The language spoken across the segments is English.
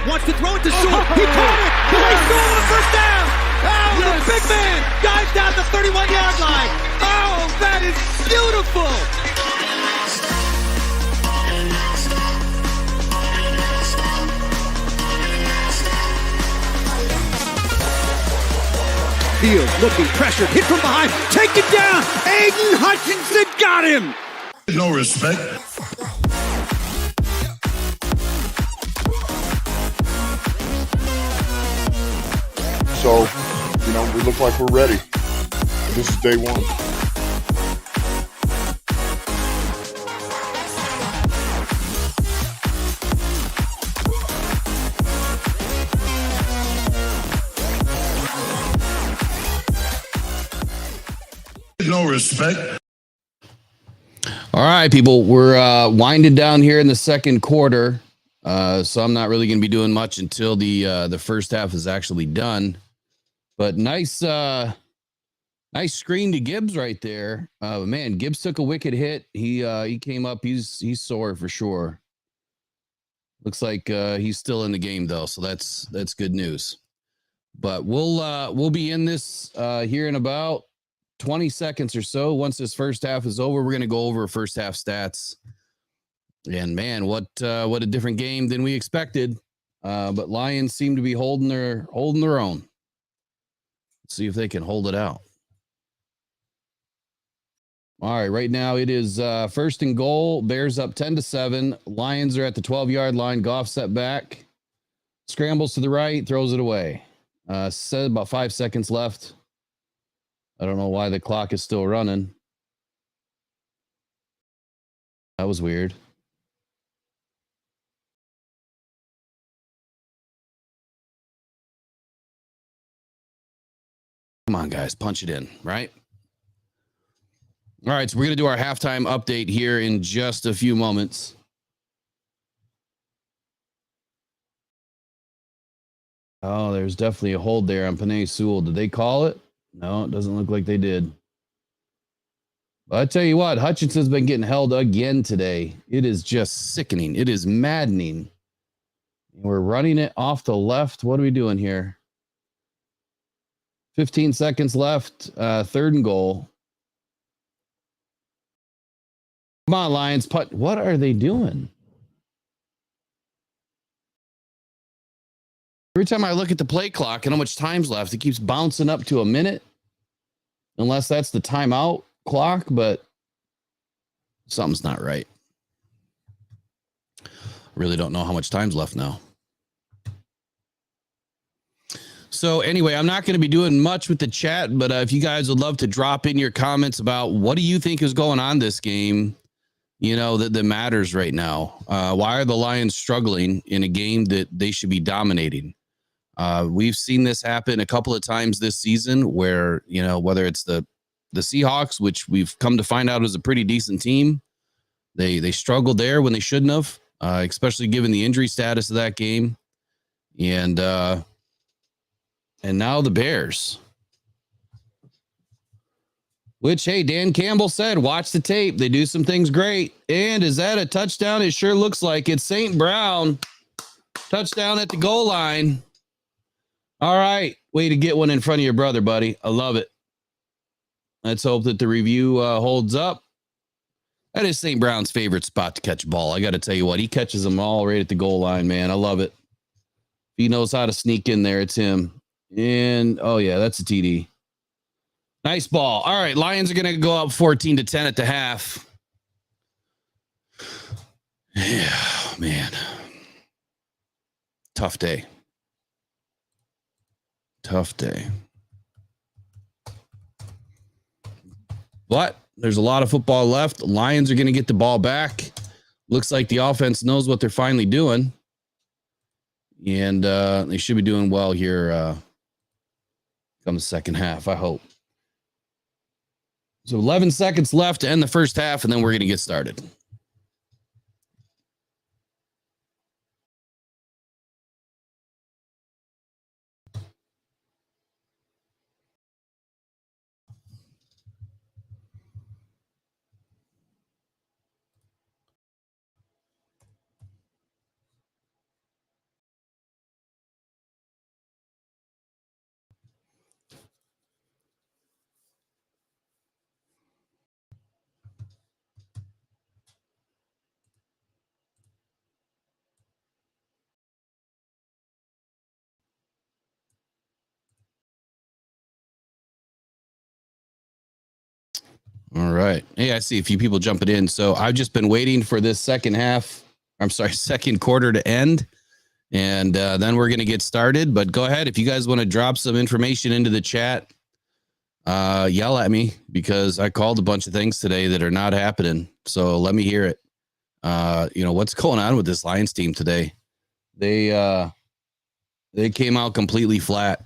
Wants to throw it to Sewell. He caught it. He scored the first down. Oh, yes. The big man dives down the 31-yard line. Oh, that is beautiful. Fields looking pressured, hit from behind, take it down. Aiden Hutchinson got him. No respect. So, we look like we're ready. This is day one. No respect. All right, people, we're winding down here in the second quarter. So I'm not really going to be doing much until the first half is actually done. But nice screen to Gibbs right there. Man, Gibbs took a wicked hit. He came up. He's sore for sure. Looks like he's still in the game though, so that's good news. But we'll be in this here in about 20 seconds or so. Once this first half is over, we're going to go over first half stats. And man, what a different game than we expected. But Lions seem to be holding their own. Let's see if they can hold it out. All right, right now it is first and goal. Bears up 10-7. Lions are at the 12-yard line. Goff set back, scrambles to the right, throws it away. Said about 5 seconds left. I don't know why the clock is still running. That was weird. Come on, guys, punch it in, right? All right, so we're going to do our halftime update here in just a few moments. Oh, there's definitely a hold there on Penei Sewell. Did they call it? No, it doesn't look like they did. But I tell you what, Hutchinson's been getting held again today. It is just sickening. It is maddening. We're running it off the left. What are we doing here? 15 seconds left. Third and goal. Come on, Lions. Putt. What are they doing? Every time I look at the play clock and how much time's left, it keeps bouncing up to a minute. Unless that's the timeout clock, but something's not right. Really don't know how much time's left now. So anyway, I'm not going to be doing much with the chat, but if you guys would love to drop in your comments about what do you think is going on this game, that matters right now. Why are the Lions struggling in a game that they should be dominating? We've seen this happen a couple of times this season where, whether it's the Seahawks, which we've come to find out is a pretty decent team. They struggled there when they shouldn't have, especially given the injury status of that game. And now the Bears. Which, hey, Dan Campbell said, watch the tape. They do some things great. And is that a touchdown? It sure looks like it's St. Brown. Touchdown at the goal line. All right. Way to get one in front of your brother, buddy. I love it. Let's hope that the review holds up. That is St. Brown's favorite spot to catch a ball. I got to tell you what, he catches them all right at the goal line, man. I love it. He knows how to sneak in there. It's him. And, oh, yeah, that's a TD. Nice ball. All right, Lions are going to go up 14-10 at the half. Yeah, man. Tough day. Tough day. But there's a lot of football left. The Lions are going to get the ball back. Looks like the offense knows what they're finally doing. And they should be doing well here come the second half, I hope. So 11 seconds left to end the first half, and then we're going to get started. All right. Hey, I see a few people jumping in. So I've just been waiting for this second quarter to end. And then we're going to get started. But go ahead. If you guys want to drop some information into the chat, yell at me, because I called a bunch of things today that are not happening. So let me hear it. What's going on with this Lions team today? They came out completely flat.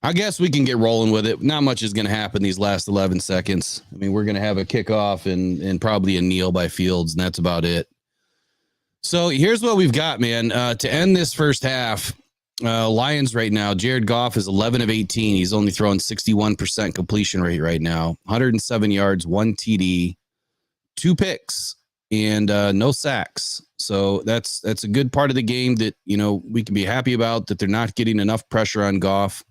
I guess we can get rolling with it. Not much is going to happen these last 11 seconds. I mean, we're going to have a kickoff and probably a kneel by Fields, and that's about it. So here's what we've got, man. To end this first half, Lions right now, Jared Goff is 11 of 18. He's only throwing 61% completion rate right now. 107 yards, 1 TD, 2 picks, and no sacks. So that's a good part of the game that, we can be happy about, that they're not getting enough pressure on Goff.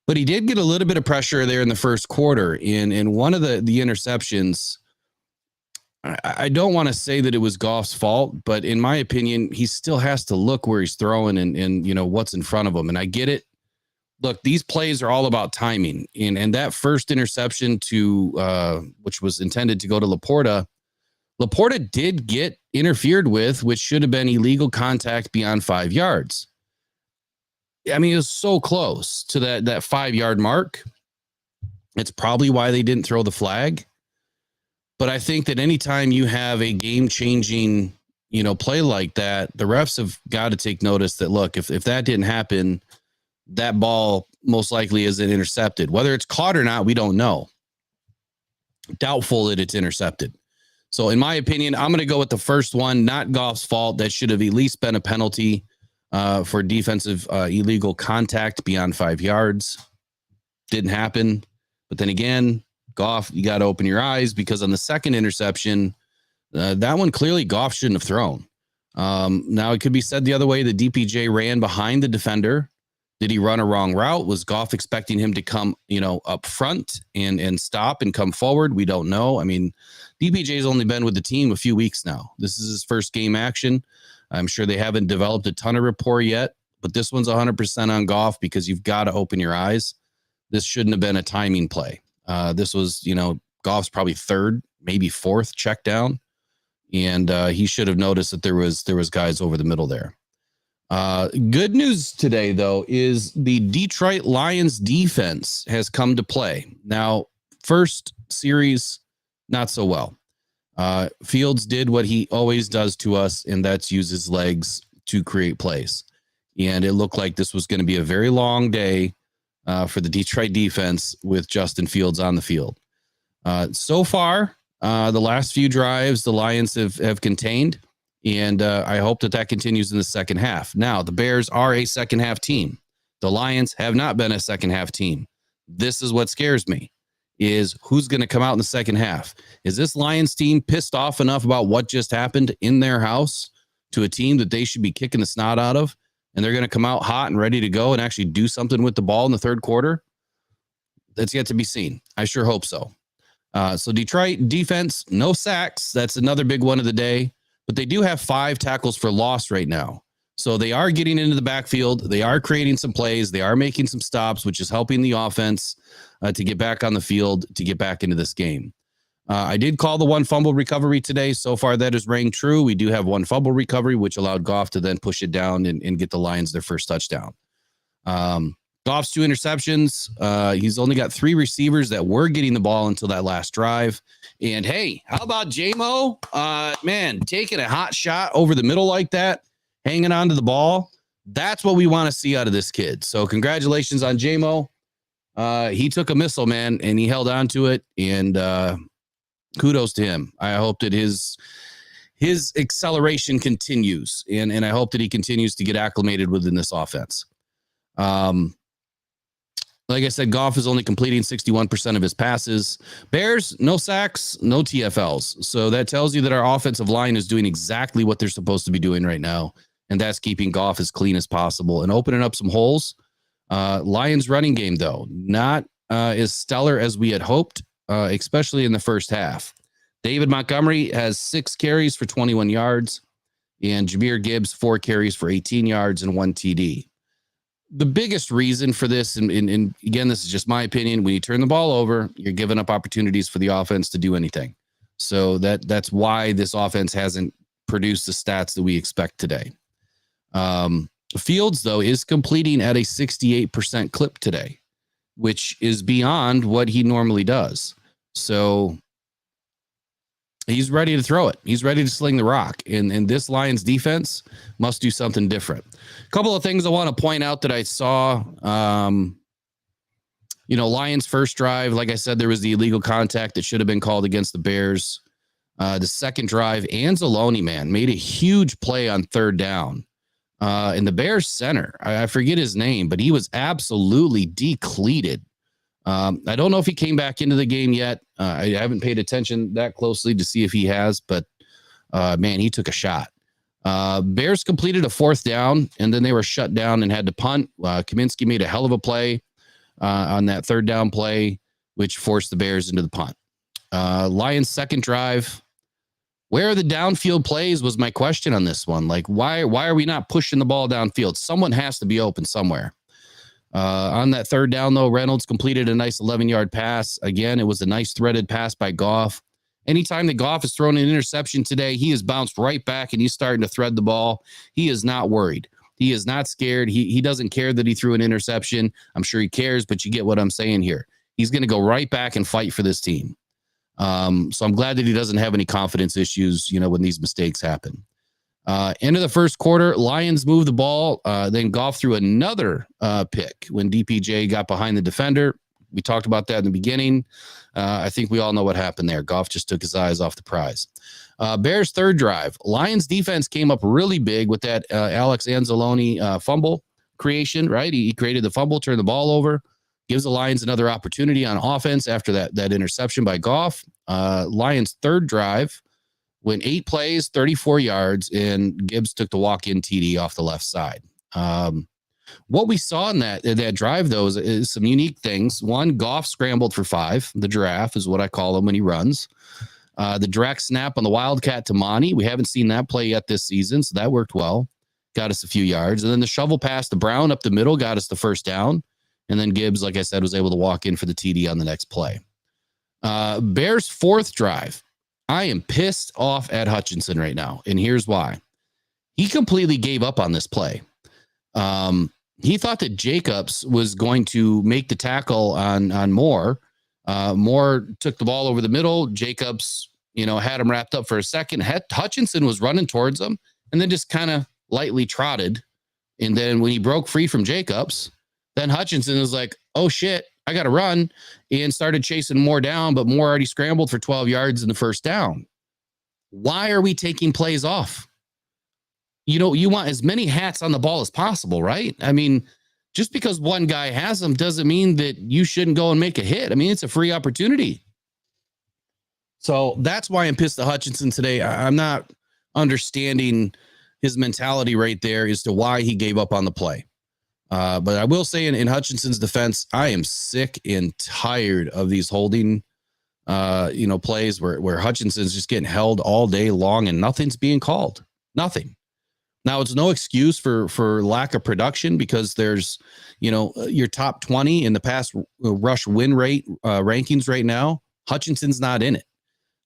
But he did get a little bit of pressure there in the first quarter. In one of the interceptions, I don't want to say that it was Goff's fault, but in my opinion, he still has to look where he's throwing and what's in front of him. And I get it. Look, these plays are all about timing. And that first interception which was intended to go to Laporta did get interfered with, which should have been illegal contact beyond 5 yards. I mean, it was so close to that 5-yard mark. It's probably why they didn't throw the flag. But I think that anytime you have a game-changing, play like that, the refs have got to take notice that, look, if that didn't happen, that ball most likely isn't intercepted. Whether it's caught or not, we don't know. Doubtful that it's intercepted. So in my opinion, I'm going to go with the first one, not Goff's fault. That should have at least been a penalty for defensive illegal contact beyond 5 yards. Didn't happen. But then again, Goff, you got to open your eyes, because on the second interception, that one clearly Goff shouldn't have thrown. Now it could be said the other way. The DPJ ran behind the defender. Did he run a wrong route? Was Goff expecting him to come, up front and stop and come forward? We don't know. I mean, DPJ's only been with the team a few weeks now. This is his first game action. I'm sure they haven't developed a ton of rapport yet, but this one's 100% on Goff, because you've got to open your eyes. This shouldn't have been a timing play. This was, Goff's probably third, maybe fourth check down. And he should have noticed that there was guys over the middle there. Good news today, though, is the Detroit Lions defense has come to play. Now, first series, not so well. Fields did what he always does to us, and that's use his legs to create plays. And it looked like this was going to be a very long day for the Detroit defense with Justin Fields on the field. So far, the last few drives, the Lions have contained, and I hope that continues in the second half. Now, the Bears are a second half team. The Lions have not been a second half team. This is what scares me, is who's going to come out in the second half. Is this Lions team pissed off enough about what just happened in their house to a team that they should be kicking the snot out of, and they're going to come out hot and ready to go and actually do something with the ball in the third quarter? That's yet to be seen. I sure hope so. So Detroit defense, no sacks. That's another big one of the day. But they do have 5 tackles for loss right now. So they are getting into the backfield. They are creating some plays. They are making some stops, which is helping the offense to get back on the field, to get back into this game. I did call the 1 fumble recovery today. So far, that has rang true. We do have 1 fumble recovery, which allowed Goff to then push it down and get the Lions their first touchdown. Goff's 2 interceptions. He's only got 3 receivers that were getting the ball until that last drive. And hey, how about J-Mo? Man, taking a hot shot over the middle like that, hanging on to the ball. That's what we want to see out of this kid. So congratulations on J-Mo. He took a missile, man, and he held on to it. And kudos to him. I hope that his acceleration continues, and I hope that he continues to get acclimated within this offense. Like I said, Goff is only completing 61% of his passes. Bears, no sacks, no TFLs. So that tells you that our offensive line is doing exactly what they're supposed to be doing right now, and that's keeping Goff as clean as possible and opening up some holes. Lions running game, though, not as stellar as we had hoped, especially in the first half. David Montgomery has 6 carries for 21 yards, and Jahmyr Gibbs 4 carries for 18 yards and 1 TD. The biggest reason for this, and again, this is just my opinion, when you turn the ball over, you're giving up opportunities for the offense to do anything. So that's why this offense hasn't produced the stats that we expect today. Fields, though, is completing at a 68% clip today, which is beyond what he normally does. So he's ready to throw it. He's ready to sling the rock. And this Lions defense must do something different. A couple of things I want to point out that I saw. Lions first drive, like I said, there was the illegal contact that should have been called against the Bears. The second drive, Anzalone, man, made a huge play on third down. In the Bears center, I forget his name, but he was absolutely depleted. I don't know if he came back into the game yet. I haven't paid attention that closely to see if he has, but man, he took a shot. Bears completed a fourth down, and then they were shut down and had to punt. Kaminsky made a hell of a play on that third down play, which forced the Bears into the punt. Lions second drive. Where are the downfield plays was my question on this one. Like, why are we not pushing the ball downfield? Someone has to be open somewhere. On that third down, though, Reynolds completed a nice 11-yard pass. Again, it was a nice threaded pass by Goff. Anytime that Goff has thrown an interception today, he has bounced right back and he's starting to thread the ball. He is not worried. He is not scared. He doesn't care that he threw an interception. I'm sure he cares, but you get what I'm saying here. He's going to go right back and fight for this team. So I'm glad that he doesn't have any confidence issues, when these mistakes happen. End of the first quarter, Lions moved the ball. Then Goff threw another pick when DPJ got behind the defender. We talked about that in the beginning. I think we all know what happened there. Goff just took his eyes off the prize. Bears third drive. Lions defense came up really big with that Alex Anzalone fumble creation, right? He created the fumble, turned the ball over. Gives the Lions another opportunity on offense after that interception by Goff. Lions third drive went 8 plays, 34 yards, and Gibbs took the walk-in TD off the left side. What we saw in that drive, though, is some unique things. One, Goff scrambled for 5. The giraffe is what I call him when he runs. The direct snap on the Wildcat to Monty. We haven't seen that play yet this season, so that worked well. Got us a few yards. And then the shovel pass to Brown up the middle got us the first down. And then Gibbs, like I said, was able to walk in for the TD on the next play. Bears fourth drive. I am pissed off at Hutchinson right now, and here's why. He completely gave up on this play. He thought that Jacobs was going to make the tackle on Moore. Moore took the ball over the middle. Jacobs, had him wrapped up for a second. Hutchinson was running towards him and then just kind of lightly trotted. And then when he broke free from Jacobs, then Hutchinson was like, oh, shit, I got to run, and started chasing Moore down, but Moore already scrambled for 12 yards in the first down. Why are we taking plays off? You want as many hats on the ball as possible, right? I mean, just because one guy has them doesn't mean that you shouldn't go and make a hit. I mean, it's a free opportunity. So that's why I'm pissed at Hutchinson today. I'm not understanding his mentality right there as to why he gave up on the play. But I will say in Hutchinson's defense, I am sick and tired of these holding, plays where Hutchinson's just getting held all day long and nothing's being called. Nothing. Now, it's no excuse for lack of production because there's, your top 20 in the pass rush win rate rankings right now. Hutchinson's not in it.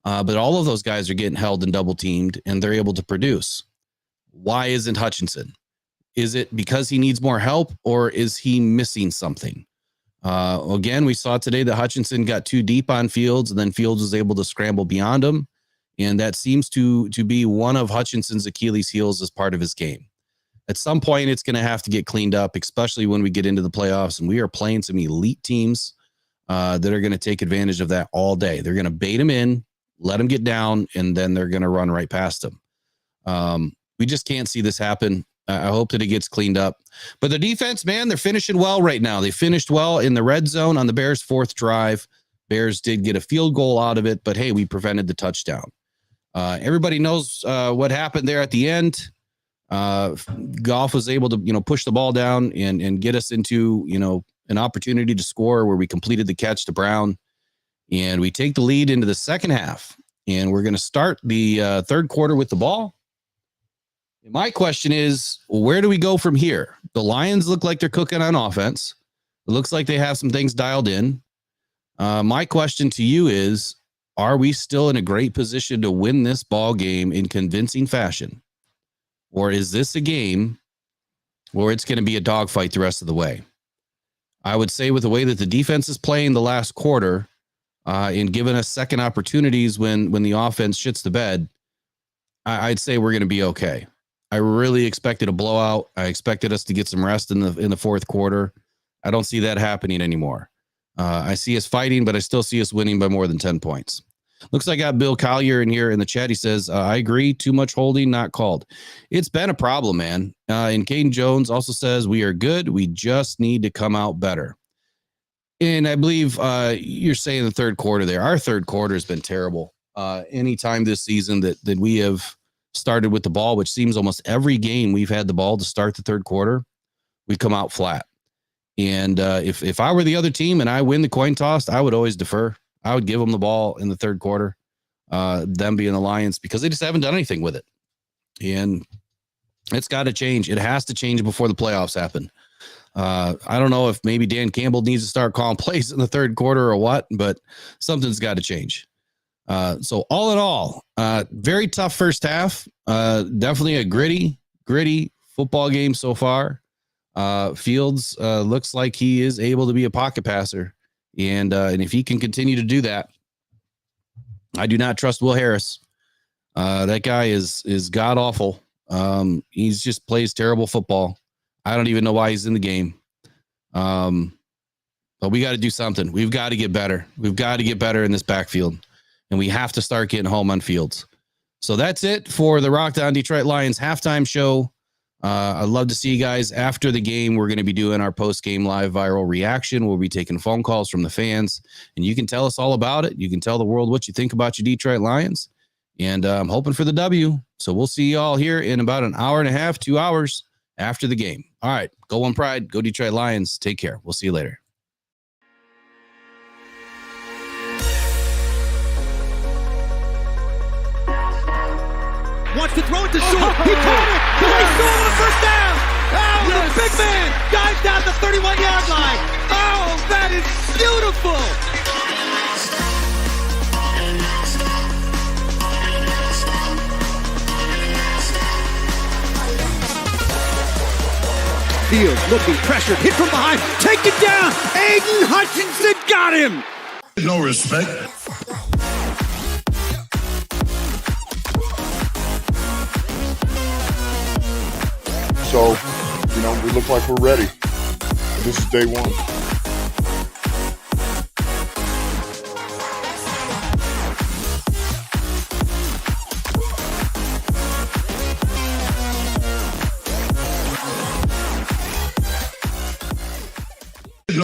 But all of those guys are getting held and double teamed and they're able to produce. Why isn't Hutchinson? Is it because he needs more help or is he missing something? Again, we saw today that Hutchinson got too deep on Fields and then Fields was able to scramble beyond him. And that seems to be one of Hutchinson's Achilles heels as part of his game. At some point, it's going to have to get cleaned up, especially when we get into the playoffs. And we are playing some elite teams that are going to take advantage of that all day. They're going to bait him in, let him get down, and then they're going to run right past him. We just can't see this happen. I hope that it gets cleaned up. But the defense, man, they're finishing well right now. They finished well in the red zone on the Bears' fourth drive. Bears did get a field goal out of it, but hey, we prevented the touchdown. Everybody knows what happened there at the end. Goff was able to, push the ball down and get us into, an opportunity to score where we completed the catch to Brown. And we take the lead into the second half. And we're going to start the third quarter with the ball. My question is, where do we go from here? The Lions look like they're cooking on offense. It looks like they have some things dialed in. My question to you is, are we still in a great position to win this ball game in convincing fashion? Or is this a game where it's going to be a dogfight the rest of the way? I would say with the way that the defense is playing the last quarter and giving us second opportunities when the offense shits the bed, I'd say we're going to be okay. I really expected a blowout. I expected us to get some rest in the fourth quarter. I don't see that happening anymore. I see us fighting, but I still see us winning by more than 10 points. Looks like I got Bill Collier in here in the chat. He says, I agree. Too much holding, not called. It's been a problem, man. And Caden Jones also says, we are good. We just need to come out better. And I believe you're saying the third quarter there. Our third quarter has been terrible. Anytime this season that we have started with the ball, which seems almost every game we've had the ball to start the third quarter, we come out flat. And if I were the other team and I win the coin toss, I would always defer. I would give them the ball in the third quarter, them being the Lions, because they just haven't done anything with it. And it's got to change. It has to change before the playoffs happen. I don't know if maybe Dan Campbell needs to start calling plays in the third quarter or what, but something's got to change. So all in all, very tough first half. Definitely a gritty football game so far. Fields looks like he is able to be a pocket passer. And if he can continue to do that, I do not trust Will Harris. That guy is god awful. He's just plays terrible football. I don't even know why he's in the game. But we got to do something. We've got to get better. We've got to get better in this backfield. And we have to start getting home on Fields. So that's it for the Rock Down Detroit Lions halftime show. I'd love to see you guys after the game. We're going to be doing our post-game live viral reaction. We'll be taking phone calls from the fans, and you can tell us all about it. You can tell the world what you think about your Detroit Lions, and I'm hoping for the W. So we'll see you all here in about an hour and a half, 2 hours after the game. All right, go One Pride, go Detroit Lions. Take care. We'll see you later. Wants to throw it to Short. He caught it. He's going the first down. Oh, yes. The big man dives down the 31-yard line. Oh, that is beautiful. Fields looking pressured. Hit from behind. Take it down. Aiden Hutchinson got him. No respect. So, we look like we're ready. This is day one.